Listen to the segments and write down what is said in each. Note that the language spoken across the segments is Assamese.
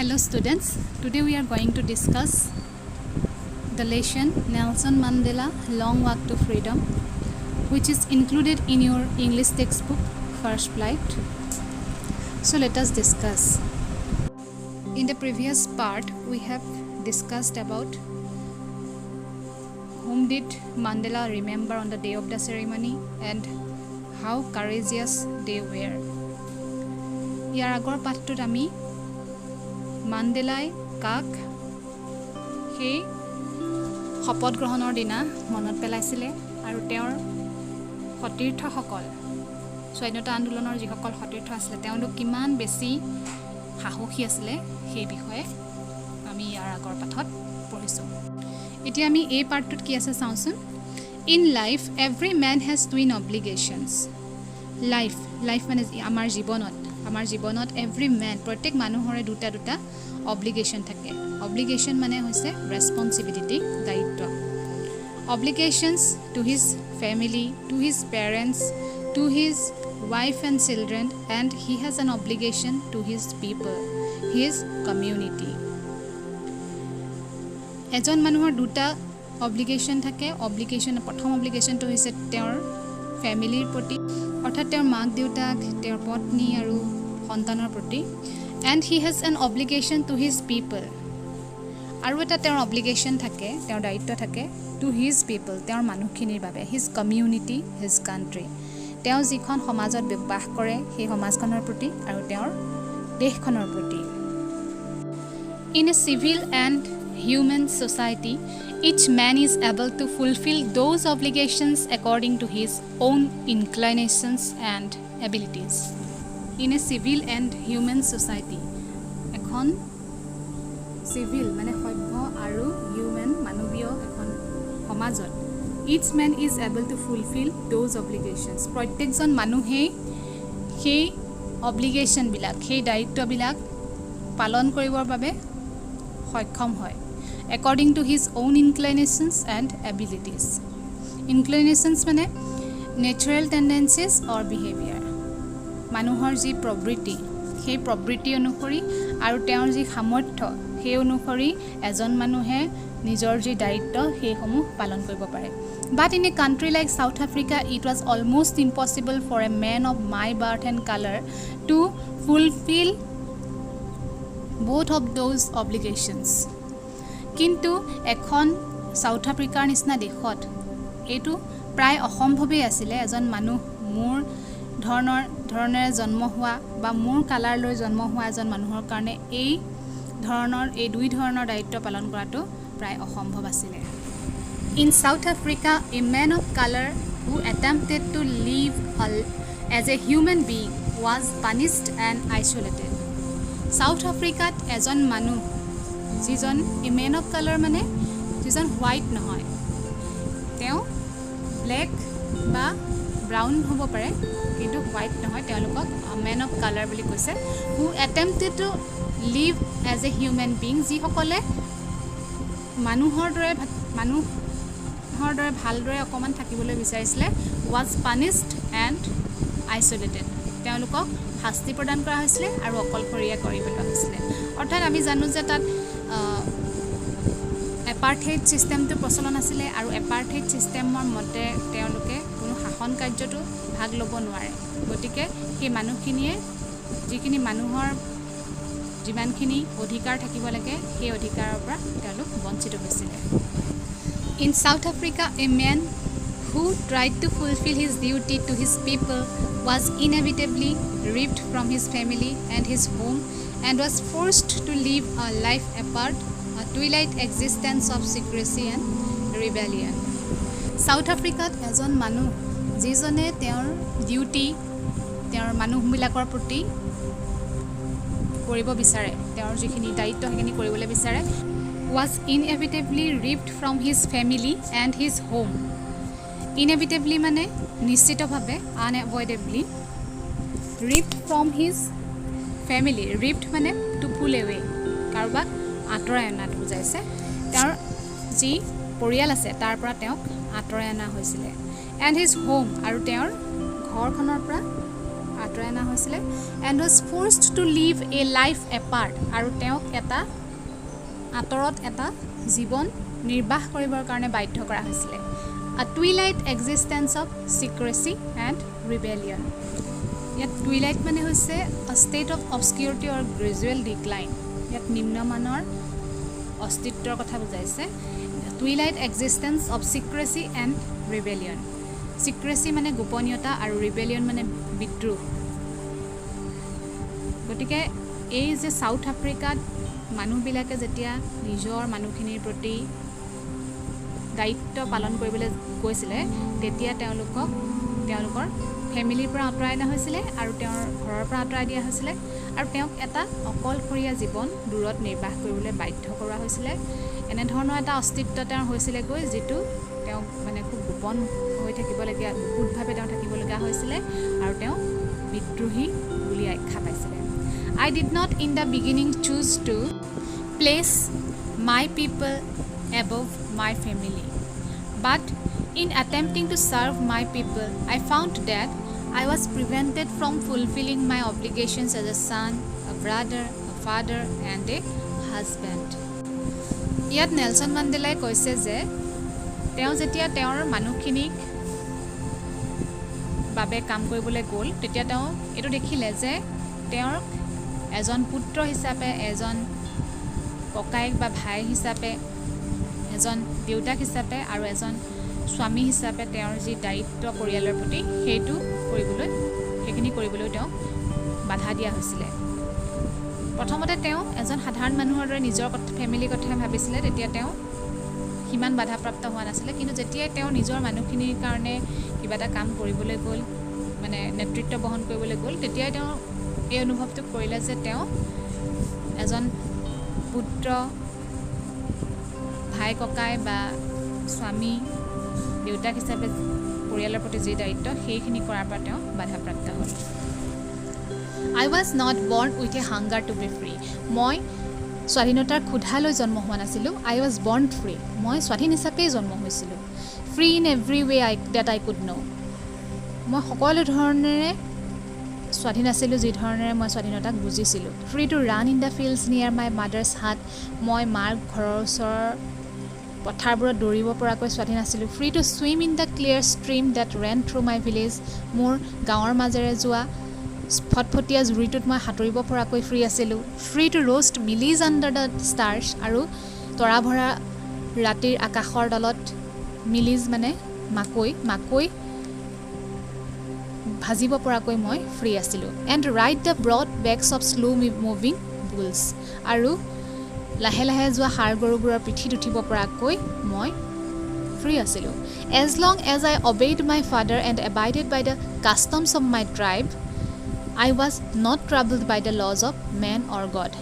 Hello students, today we are going to discuss the lesson Nelson Mandela Long Walk to Freedom, which is included in your English textbook First Flight. So let us discuss. In the previous part we have discussed about whom did Mandela remember on the day of the ceremony and how courageous they were. ইয়াৰ আগৰ পাঠটোত আমি মান্ডেলাই কাক সেই শপত গ্ৰহণৰ দিনা মনত পেলাইছিলে আৰু তেওঁৰ সতীৰ্থসকল স্বাধীনতা আন্দোলনৰ যিসকল সতীৰ্থ আছিলে তেওঁলোক কিমান বেছি সাহসী আছিলে সেই বিষয়ে আমি ইয়াৰ আগৰ পাঠত পঢ়িছো। এতিয়া আমি এই পাৰ্টটোত কি আছে চাওঁচোন। In life every man has twin obligations. Life মানে আমাৰ জীৱনত এভৰি ম্যান প্ৰত্যেক মানুহৰে দুটা অব্লিগেশন থাকে। অব্লিগেশন মানে হৈছে ৰেসপন্সিবিলিটি, দায়িত্ব। Obligations to his family, to his parents, to his wife and children, and he has an obligation to his people, his community. এজন মানুহৰ দুটা অব্লিগেশন থাকে। প্ৰথম অব্লিগেশনটো হৈছে তেওঁৰ ফ্যামিলিৰ প্ৰতি, অৰ্থাৎ তেওঁৰ মাক দেউতাক, তেওঁৰ পত্নী আৰু সন্তানৰ প্ৰতি। and he has an obligation to his people. আৰু এটা তেওঁৰ অব্লিগেশন থাকে, তেওঁৰ দায়িত্ব থাকে to his people, তেওঁৰ মানুহখিনিৰ বাবে, his community, his country, তেওঁ যিখন সমাজত বাস কৰে সেই সমাজখনৰ প্ৰতি আৰু তেওঁৰ দেশখনৰ প্ৰতি। In a civil and human society, each man is able to fulfill those obligations according to his own inclinations and abilities. In a civil and human society, এখন civil মানে সভ্য আৰু human মানৱীয় এখন সমাজত each man is able to fulfill those obligations. প্ৰত্যেকজন মানুহেই সেই অব্লিগেশনবিলাক, সেই দায়িত্ববিলাক পালন কৰিবৰ বাবে সক্ষম হয় according to his own inclinations and abilities. Inclinations মানে natural tendencies or behavior, মানুহৰ যি প্ৰবৃত্তি সেই প্ৰবৃত্তি অনুসৰি আৰু তেওঁৰ যি সামৰ্থ্য সেই অনুসৰি এজন মানুহে নিজৰ যি দায়িত্ব সেইসমূহ পালন কৰিব পাৰে। But in a country like South Africa, it was almost impossible for a man of my birth and color to fulfill both of those obligations. কিন্তু এখন সাউথ আফ্ৰিকাৰ নিচিনা দেশত এইটো প্ৰায় অসম্ভৱেই আছিলে এজন মানুহ মোৰ ধৰণেৰে জন্ম হোৱা বা মোৰ কালাৰ লৈ জন্ম হোৱা এজন মানুহৰ কাৰণে এই দুই ধৰণৰ দায়িত্ব পালন কৰাটো প্ৰায় অসম্ভৱ আছিলে। In South Africa, a man of color who attempted to live as a human being was punished and isolated. South Africa এজন মানুহ যিজন a man of color মানে যিজন হোৱাইট নহয়, তেওঁ ব্লেক বা ব্ৰাউন হ'ব পাৰে কিন্তু হোৱাইট নহয়, তেওঁলোকক man of color বুলি কৈছে। who attempted to live as a human being, যিসকলে মানুহৰ দৰে ভালদৰে অকণমান থাকিবলৈ বিচাৰিছিলে, was punished and isolated, তেওঁলোকক শাস্তি প্ৰদান কৰা হৈছিলে আৰু অকলশৰীয়া কৰি পেলোৱা হৈছিলে। অৰ্থাৎ আমি জানো যে তাত এপাৰ্থেইড ছিষ্টেমটো প্ৰচলন আছিলে আৰু এপাৰ্থেইড ছিষ্টেমৰ মতে তেওঁলোকে কোনো শাসন কাৰ্যতো ভাগ ল'ব নোৱাৰে। গতিকে সেই মানুহখিনিয়ে যিখিনি মানুহৰ যিমানখিনি অধিকাৰ থাকিব লাগে সেই অধিকাৰৰ পৰা তেওঁলোক বঞ্চিত হৈছিলে। In South Africa, a man who tried to fulfill his duty to his people was inevitably ripped from his family and his home and was forced to live a life apart, a twilight existence of secrecy and rebellion. South Africa এজন মানুহ যিজনে তেওঁৰ ডিউটি তেওঁৰ মানুহবিলাকৰ প্ৰতি কৰিব বিচাৰে, তেওঁৰ যিখিনি দায়িত্ব সেইখিনি কৰিবলৈ বিচাৰে, was inevitably ripped from his family and his home. Inevitably মানে নিশ্চিতভাৱে, unavoidably, ripped from his family. ripped মানে to pull away, কাৰোবাক আঁতৰাই অনাটো বুজাইছে। তেওঁৰ যি পৰিয়াল আছে তাৰ পৰা তেওঁক আঁতৰাই অনা হৈছিলে। and his home আৰু তেওঁৰ ঘৰখনৰ পৰা আঁতৰাই অনা হৈছিলে and was forced to live a life apart আৰু তেওঁক এটা আঁতৰত এটা জীৱন নিৰ্বাহ কৰিবৰ কাৰণে বাধ্য কৰা হৈছিলে a twilight existence of secrecy and rebellion ইয়াত টুইলাইট মানে হৈছে a state of obscurity or gradual decline ইয়াত নিম্নমানৰ অস্তিত্বৰ কথা বুজাইছে twilight existence of secrecy and rebellion secrecy মানে গোপনীয়তা আৰু ৰিবেলিয়ন মানে বিদ্ৰোহ গতিকে এই যে সাউথ আফ্ৰিকাত মানুহবিলাকে যেতিয়া নিজৰ মানুহখিনিৰ প্ৰতি দায়িত্ব পালন কৰিবলৈ গৈছিলে তেতিয়া তেওঁলোকৰ ফেমিলিৰ পৰা আঁতৰাই অনা হৈছিলে আৰু তেওঁৰ ঘৰৰ পৰা আঁতৰাই দিয়া হৈছিলে আৰু তেওঁক এটা অকলশৰীয়া জীৱন দূৰত নিৰ্বাহ কৰিবলৈ বাধ্য কৰোৱা হৈছিলে এনেধৰণৰ এটা অস্তিত্ব তেওঁৰ হৈছিলেগৈ যিটো তেওঁক মানে খুব গোপন হৈ থাকিবলগীয়া গুপুতভাৱে তেওঁ থাকিবলগীয়া হৈছিলে আৰু তেওঁ বিদ্ৰোহী বুলি আখ্যা পাইছিলে I did not in the beginning choose to place my people above my family. But in attempting to serve my people, I found that I was prevented from fulfilling my obligations as a son, a brother, a father, and a husband. ইয়াত নেলছন মাণ্ডেলাই কৈছে যে তেওঁ যেতিয়া তেওঁৰ মানুহখিনিক বাবে কাম কৰিবলৈ গ'ল তেতিয়া তেওঁ এইটো দেখিলে যে তেওঁৰ এজন পুত্ৰ হিচাপে এজন ককায়েক বা ভাই হিচাপে এজন দেউতাক হিচাপে আৰু এজন স্বামী হিচাপে তেওঁৰ যি দায়িত্ব পৰিয়ালৰ প্ৰতি সেইখিনি কৰিবলৈ তেওঁ বাধা দিয়া হৈছিলে প্ৰথমতে তেওঁ এজন সাধাৰণ মানুহৰ দৰে নিজৰ ফেমিলিৰ কথা ভাবিছিলে তেতিয়া তেওঁ সিমান বাধাপ্ৰাপ্ত হোৱা নাছিলে কিন্তু যেতিয়াই তেওঁ নিজৰ মানুহখিনিৰ কাৰণে কিবা এটা কাম কৰিবলৈ গ'ল মানে নেতৃত্ব বহন কৰিবলৈ গ'ল তেতিয়াই তেওঁ এই অনুভৱটো কৰিলে যে তেওঁ এজন পুত্ৰ ভাই ককাই বা স্বামী দেউতাক হিচাপে পৰিয়ালৰ প্ৰতি যি দায়িত্ব সেইখিনি কৰাৰ পৰা তেওঁ বাধাপ্ৰাপ্ত হ'ল I was not born with a hunger to be free. মই স্বাধীনতাৰ ক্ষুধালৈ জন্ম হোৱা নাছিলোঁ I was born free. মই স্বাধীন হিচাপেই জন্ম হৈছিলোঁ free in every way that I could know. মই সকলো ধৰণেৰে স্বাধীন আছিলোঁ যি ধৰণেৰে মই স্বাধীনতাক বুজিছিলোঁ free to run in the fields near my mother's hut. মই মাৰ ঘৰৰ ওচৰৰ পথাৰবোৰত দৌৰিব পৰাকৈ স্বাধীন আছিলোঁ free to swim in the clear stream that ran through my village. মোৰ গাঁৱৰ মাজেৰে যোৱা ফটফটীয়া জুৰিটোত মই সাঁতুৰিব পৰাকৈ ফ্ৰী আছিলোঁ free to roast millies under the stars. আৰু তৰা ভৰা ৰাতিৰ আকাশৰ তলত মিলিজ মানে মাকৈ ভাজিব পৰাকৈ মই ফ্ৰী আছিলোঁ and ride the broad backs of slow moving bulls. আৰু লাহে লাহে যোৱা ষাঁড় গৰুবোৰৰ পিঠিত উঠিব পৰাকৈ মই ফ্ৰী আছিলোঁ as long as I obeyed my father and abided by the customs of my tribe. I was not troubled by the laws of man or God.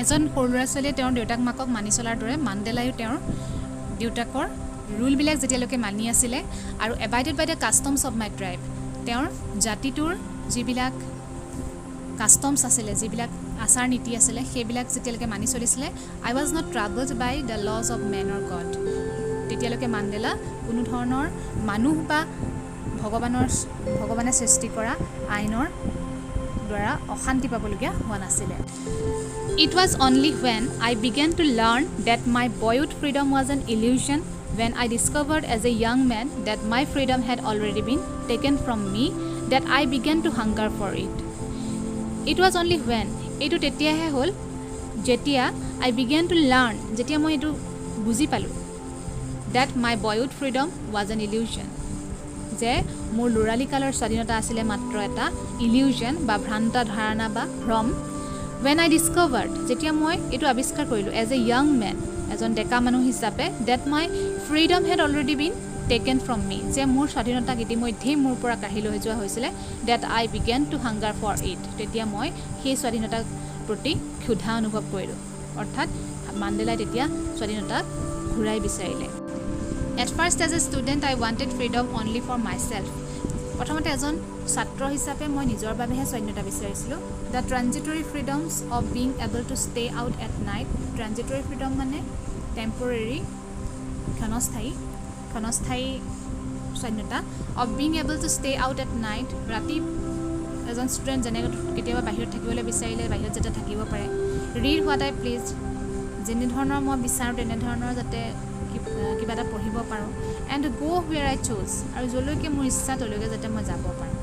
এজন সৰু ল'ৰা ছোৱালীয়ে তেওঁৰ দেউতাক মাকক মানি চলাৰ দৰে মাণ্ডেলায়ো তেওঁৰ দেউতাকৰ ৰুলবিলাক যেতিয়ালৈকে মানি আছিলে আৰু abided by the customs of my tribe তেওঁৰ জাতিটোৰ যিবিলাক কাষ্টমছ আছিলে যিবিলাক আচাৰ নীতি আছিলে সেইবিলাক যেতিয়ালৈকে মানি চলিছিলে I was not troubled by the laws of man or God. তেতিয়ালৈকে মাণ্ডেলা কোনো ধৰণৰ মানুহ বা ভগৱানে সৃষ্টি কৰা আইনৰ দ্বাৰা অশান্তি পাবলগীয়া হোৱা নাছিলে It was only when I began to learn that my boyhood freedom was an illusion, when I discovered as a young man that my freedom had already been taken from me, that I began to hunger for it. It was only when এইটো তেতিয়াহে হ'ল যেতিয়া I began to learn যেতিয়া মই এইটো বুজি পালোঁ that my boyhood freedom was an illusion. যে মোৰ ল'ৰালিকালৰ স্বাধীনতা আছিলে মাত্ৰ এটা ইলিউজন বা ভ্ৰান্ত ধাৰণা বা ভ্ৰম when I discovered যেতিয়া মই এইটো আৱিষ্কাৰ কৰিলোঁ as a young man এজন ডেকা মানুহ হিচাপে that my freedom had already been taken from me যে মোৰ স্বাধীনতাক ইতিমধ্যেই মোৰ পৰা কাঢ়ি লৈ যোৱা হৈছিলে that I began to hunger for it তেতিয়া মই সেই স্বাধীনতাৰ প্ৰতি ক্ষুধা অনুভৱ কৰিলোঁ অৰ্থাৎ মাণ্ডেলাই তেতিয়া স্বাধীনতাক ঘূৰাই বিচাৰিলে At first as a student I wanted freedom only for myself. প্ৰথমতে এজন ছাত্ৰ হিচাপে মই নিজৰ বাবেহে স্বাধীনতা বিচাৰিছিলোঁ The transitory freedoms of being able to stay out at night. Transitory freedom মানে temporary ক্ষণস্থায়ী স্বাধীনতা of being able to stay out at night ৰাতি এজন ষ্টুডেণ্ট যেনেকৈ কেতিয়াবা বাহিৰত থাকিবলৈ বিচাৰিলে বাহিৰত যাতে থাকিব পাৰে ৰিড হোৱাট আই প্লিজ যেনেধৰণৰ মই বিচাৰোঁ তেনেধৰণৰ যাতে কিবা এটা পঢ়িব পাৰোঁ এণ্ড গ' হুৱেৰ আই চুজ আৰু যলৈকে মোৰ ইচ্ছা তলৈকে যাতে মই যাব পাৰোঁ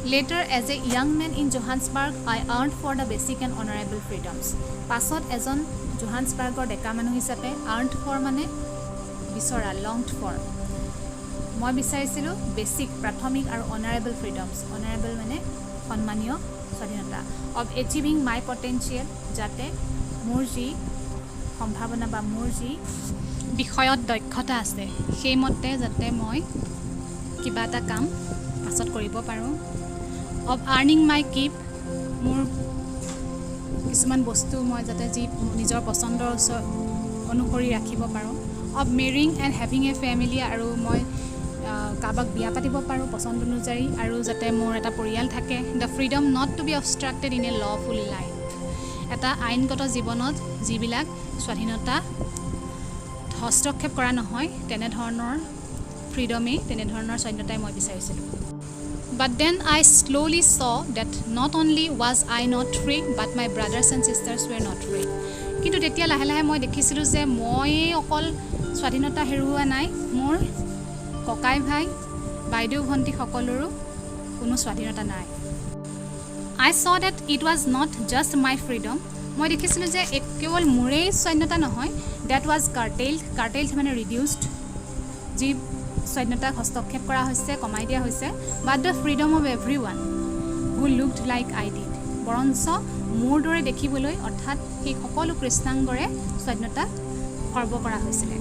Later, as a young man in Johannesburg, I earned for the basic and honorable freedoms. পাছত এজন জোহান্সবাৰ্গৰ ডেকা মানুহ হিচাপে earned for মানে বিচৰা longed for মই বিচাৰিছিলোঁ বেছিক প্ৰাথমিক আৰু honorable freedoms honorable মানে সন্মানীয় স্বাধীনতা of achieving my potential যাতে মোৰ যি সম্ভাৱনা বা মোৰ যি বিষয়ত দক্ষতা আছে সেইমতে যাতে মই কিবা এটা কাম পাছত কৰিব পাৰোঁ of earning my keep মোৰ কিছুমান বস্তু মই যাতে যি নিজৰ পছন্দৰ অনুসৰি ৰাখিব পাৰোঁ of marrying and having a family আৰু মই কাবাক বিয়া পাতিব পাৰোঁ পছন্দ অনুযায়ী আৰু যাতে মোৰ এটা পৰিয়াল থাকে the freedom not to be obstructed in a lawful life এটা আইনগত জীৱনত যিবিলাক স্বাধীনতা হস্তক্ষেপ কৰা নহয় তেনেধৰণৰ ফ্ৰীডমেই তেনেধৰণৰ স্বাধীনতাই মই বিচাৰিছিলোঁ But then I slowly saw that not only was I not free, but my brothers and sisters were not free. কিন্তু তেতিয়া লাহে লাহে মই দেখিছিলোঁ যে মই অকল স্বাধীনতা হেৰুওৱা নাই মোৰ ককাই ভাই বাইদেউ ভণ্টি সকলোৰো কোনো স্বাধীনতা নাই I saw that it was not just my freedom. মই দেখিছিলোঁ যে কেৱল মোৰেই স্বাধীনতা নহয় that was curtailed মানে reduced যি স্বাধীনতা হস্তক্ষেপ কৰা হৈছে কমাই দিয়া হৈছে but the freedom of everyone who looked like I did বৰঞ্চ মোৰ দৰে দেখিবলৈ অৰ্থাৎ সেই সকলো কৃষ্ণাংগৰে স্বাধীনতা খৰ্ব কৰা হৈছিলে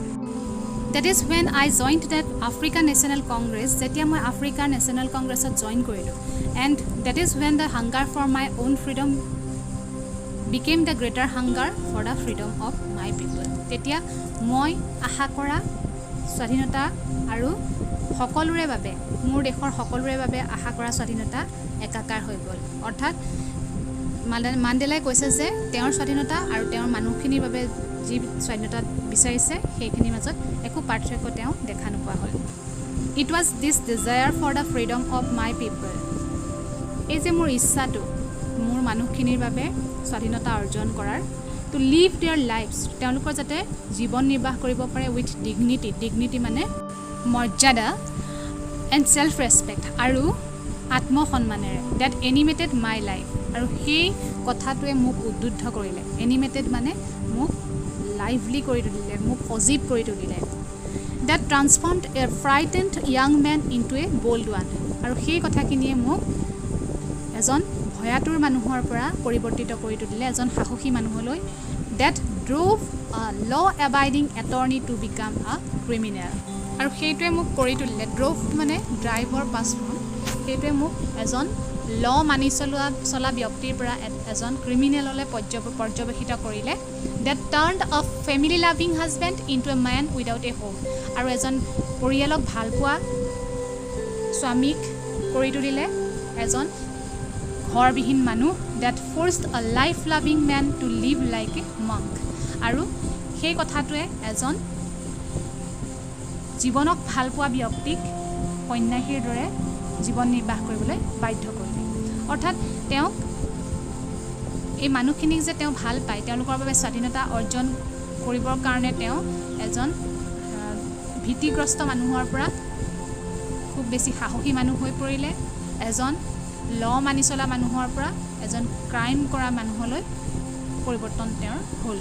That is when I joined that African National Congress যেতিয়া মই আফ্ৰিকাৰ নেশ্যনেল কংগ্ৰেছত জইন কৰিলোঁ and that is when the hunger for my own freedom became the greater hunger for the freedom of my people তেতিয়া মই আশা কৰা স্বাধীনতা আৰু সকলোৰে বাবে মোৰ দেশৰ সকলোৰে বাবে আশা কৰা স্বাধীনতা একাকাৰ হৈ গ'ল অৰ্থাৎ মাণ্ডেলাই কৈছে যে তেওঁৰ স্বাধীনতা আৰু তেওঁৰ মানুহখিনিৰ বাবে যি স্বাধীনতা বিচাৰিছে সেইখিনিৰ মাজত একো পাৰ্থক্য তেওঁ দেখা নোপোৱা হ'ল It was this desire for the freedom of my people এই যে মোৰ ইচ্ছাটো মোৰ মানুহখিনিৰ বাবে স্বাধীনতা অৰ্জন কৰাৰ to live their lives তেওঁলোকৰ যাতে জীৱন নিৰ্বাহ কৰিব পাৰে with dignity মানে মৰ্যাদা and self respect আৰু আত্মসন্মানেৰে that animated my life আৰু সেই কথাটোৱে মোক উদ্বুদ্ধ কৰিলে animated মানে মোক লাইভলি কৰি তুলিলে মোক সজীৱ কৰি তুলিলে that transformed a frightened young man into a bold one আৰু সেই কথাখিনিয়ে মোক এজন ভয়াতুৰ মানুহৰ পৰা পৰিৱৰ্তিত কৰি তুলিলে এজন সাহসী মানুহলৈ that drove a law abiding attorney to become a criminal আৰু সেইটোৱে মোক কৰি তুলিলে drove মানে ড্ৰাইভৰ past form সেইটোৱে মোক এজন ল মানি চলা ব্যক্তিৰ পৰা এজন ক্ৰিমিনেললৈ পৰ্যবেক্ষিত কৰিলে that turned a family loving husband into a man without a home আৰু এজন পৰিয়ালক ভাল পোৱা স্বামীক কৰি তুলিলে এজন ঘৰবিহীন মানুহ that forced a life loving man to live like a monk আৰু সেই কথাটোৱে এজন জীৱনক ভাল পোৱা ব্যক্তিক সন্ন্যাসীৰ দৰে জীৱন নিৰ্বাহ কৰিবলৈ বাধ্য কৰিলে অৰ্থাৎ তেওঁক এই মানুহখিনিক যে তেওঁ ভাল পায় তেওঁলোকৰ বাবে স্বাধীনতা অৰ্জন কৰিবৰ কাৰণে তেওঁ এজন ভীতিগ্ৰস্ত মানুহৰ পৰা খুব বেছি সাহসী মানুহ হৈ পৰিলে এজন ল মানি চলা মানুহৰ পৰা এজন ক্ৰাইম কৰা মানুহলৈ পৰিৱৰ্তন তেওঁৰ হ'ল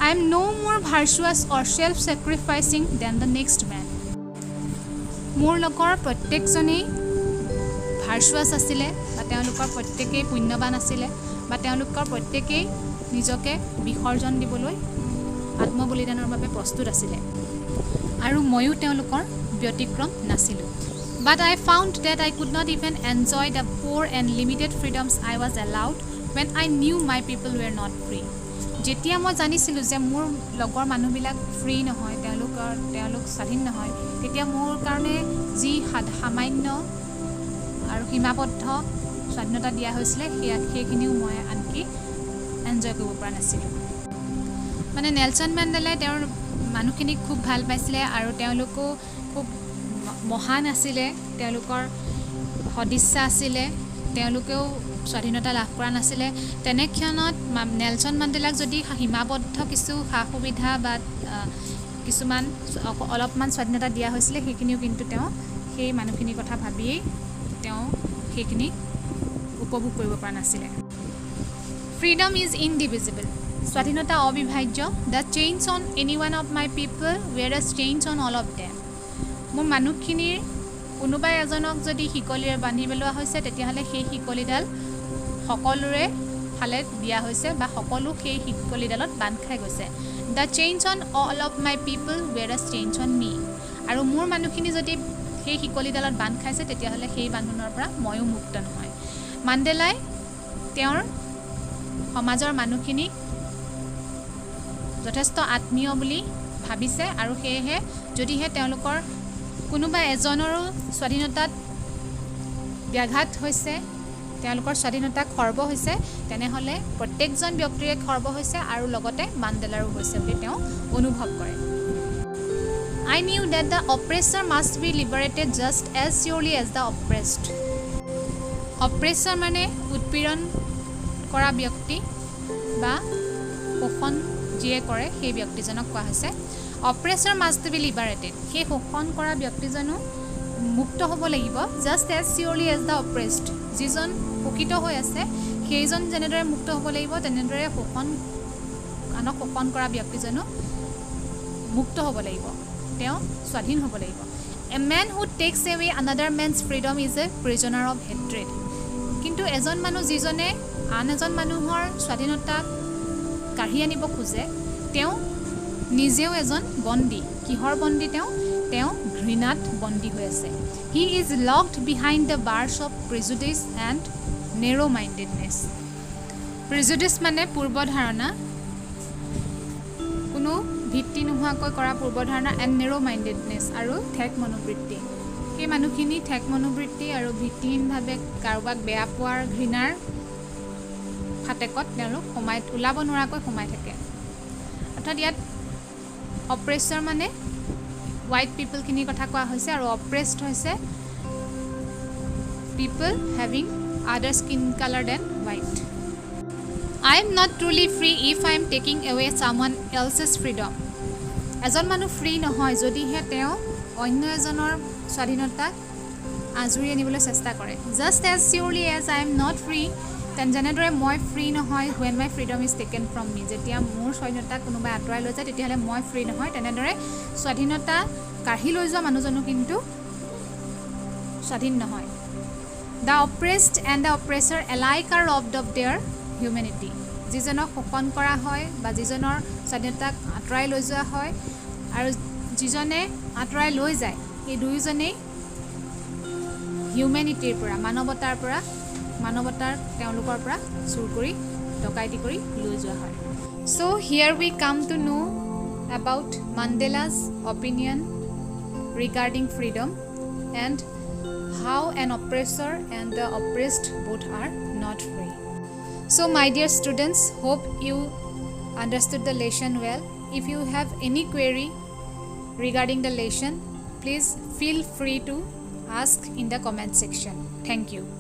I am no more virtuous or self-sacrificing than the next man. মোৰ লগৰ প্ৰত্যেকজনেই ভাৰ্চুৱাছ আছিলে বা তেওঁলোকৰ প্ৰত্যেকেই পুণ্যৱান আছিলে বা তেওঁলোকৰ প্ৰত্যেকেই নিজকে বিসৰ্জন দিবলৈ আত্মবলিদানৰ বাবে প্ৰস্তুত আছিলে আৰু ময়ো তেওঁলোকৰ ব্যতিক্ৰম নাছিলোঁ But I found that I could not even enjoy the poor and limited freedoms I was allowed when I knew my people were not free. যেতিয়া মই জানিছিলোঁ যে মোৰ লগৰ মানুহবিলাক ফ্ৰী নহয় তেওঁলোক স্বাধীন নহয় তেতিয়া মোৰ কাৰণে যি সামান্য আৰু সীমাবদ্ধ স্বাধীনতা দিয়া হৈছিলে সেইখিনিও মই আনকি এনজয় কৰিব পৰা নাছিলোঁ মানে নেলছন মেণ্ডেলাই তেওঁৰ মানুহখিনিক খুব ভাল পাইছিলে আৰু তেওঁলোকো খুব মহান আছিলে তেওঁলোকৰ সদিচ্ছা আছিলে তেওঁলোকেও স্বাধীনতা লাভ কৰা নাছিলে তেনেক্ষণত নেলছন মাণ্ডেলাক যদি সীমাবদ্ধ কিছু সা সুবিধা বা কিছুমান অলপমান স্বাধীনতা দিয়া হৈছিলে সেইখিনিও কিন্তু তেওঁ সেই মানুহখিনিৰ কথা ভাবিয়েই তেওঁ সেইখিনি উপভোগ কৰিব পৰা নাছিলে ফ্ৰীডম ইজ ইনডিভিজিবল স্বাধীনতা অবিভাজ্য the change on any one of my people were change on all of them মোৰ মানুহখিনিৰ কোনোবা এজনক যদি শিকলিৰে বান্ধি পেলোৱা হৈছে তেতিয়াহ'লে সেই শিকলিডাল সকলোৰে ফালে দিয়া হৈছে বা সকলো সেই শিকলিডালত বান্ধ খাই গৈছে the change on all of my people were change on me আৰু মোৰ মানুহখিনি যদি সেই শিকলিডালত বান্ধ খাইছে তেতিয়াহ'লে সেই বান্ধোনৰ পৰা ময়ো মুক্ত নহয় মাণ্ডেলাই তেওঁৰ সমাজৰ মানুহখিনিক যথেষ্ট আত্মীয় বুলি ভাবিছে আৰু সেয়েহে যদিহে তেওঁলোকৰ কোনোবা এজনৰো স্বাধীনতাত ব্যাঘাত হৈছে তেওঁলোকৰ স্বাধীনতা খৰ্ব হৈছে তেনেহ'লে প্ৰত্যেকজন ব্যক্তিৰে খৰ্ব হৈছে আৰু লগতে মাণ্ডেলাৰো হৈছে বুলি তেওঁ অনুভৱ কৰে I knew that the oppressor must be liberated just as surely as the oppressed. Oppressor মানে উৎপীড়ন কৰা ব্যক্তি বা শোষণ যিয়ে কৰে সেই ব্যক্তিজনক কোৱা হৈছে oppressor must be liberated. সেই শোষণ কৰা ব্যক্তিজনো মুক্ত হ'ব লাগিব just as surely as the oppressed. যিজন শোষিত হৈ আছে সেইজন যেনেদৰে মুক্ত হ'ব লাগিব তেনেদৰে আনক শোষণ কৰা ব্যক্তিজনো মুক্ত হ'ব লাগিব তেওঁ স্বাধীন হ'ব লাগিব A man who takes away another man's freedom is a prisoner of hatred. কিন্তু এজন মানুহ যিজনে আন এজন মানুহৰ স্বাধীনতা কাঢ়ি আনিব খোজে তেওঁ নিজেও এজন বন্দী কিহৰ বন্দী তেওঁ ঘৃণাত বন্দী হৈ আছে He is locked behind the bars of prejudice and narrow mindedness. Prejudice মানে পূৰ্বধাৰণা কোনো ভিত্তি নোহোৱাকৈ কৰা পূৰ্বধাৰণা and narrow mindedness আৰু ঠেক মনোবৃত্তি সেই মানুহখিনি ঠেক মনোবৃত্তি আৰু ভিত্তিহীনভাৱে কাৰোবাক বেয়া পোৱাৰ ঘৃণাৰ ফাটেকত তেওঁলোক ওলাব নোৱাৰাকৈ সোমাই থাকে অৰ্থাৎ ইয়াত অপ্ৰেছৰ মানে হোৱাইট পিপলখিনিৰ কথা কোৱা হৈছে আৰু অপ্ৰেছড হৈছে people having other skin colour than white I am not truly free if I am taking away someone else's freedom. এজন মানুহ ফ্ৰী নহয় যদিহে তেওঁ অন্য এজনৰ স্বাধীনতা আজুৰি আনিবলৈ চেষ্টা কৰে Just as surely as I am not free, যেনেদৰে মই ফ্ৰী নহয় when my freedom is taken from me. যেতিয়া মোৰ স্বাধীনতা কোনোবাই আঁতৰাই লৈ যায় তেতিয়াহ'লে মই ফ্ৰী নহয় তেনেদৰে স্বাধীনতা কাঢ়ি লৈ যোৱা মানুহজনো কিন্তু স্বাধীন নহয় The oppressed and the oppressor alike are robbed of their humanity. যিজনক শোষণ কৰা হয় বা যিজনৰ স্বাধীনতাক আঁতৰাই লৈ যোৱা হয় আৰু যিজনে আঁতৰাই লৈ যায় এই দুয়োজনেই হিউমেনিটিৰ পৰা মানৱতাৰ তেওঁলোকৰ পৰা চুৰ কৰি ডকাইতি কৰি লৈ যোৱা হয় So here we come to know about Mandela's opinion regarding freedom and how an oppressor and the oppressed both are not free. So my dear students, hope you understood the lesson well. If you have any query regarding the lesson, please feel free to ask in the comment section. Thank you.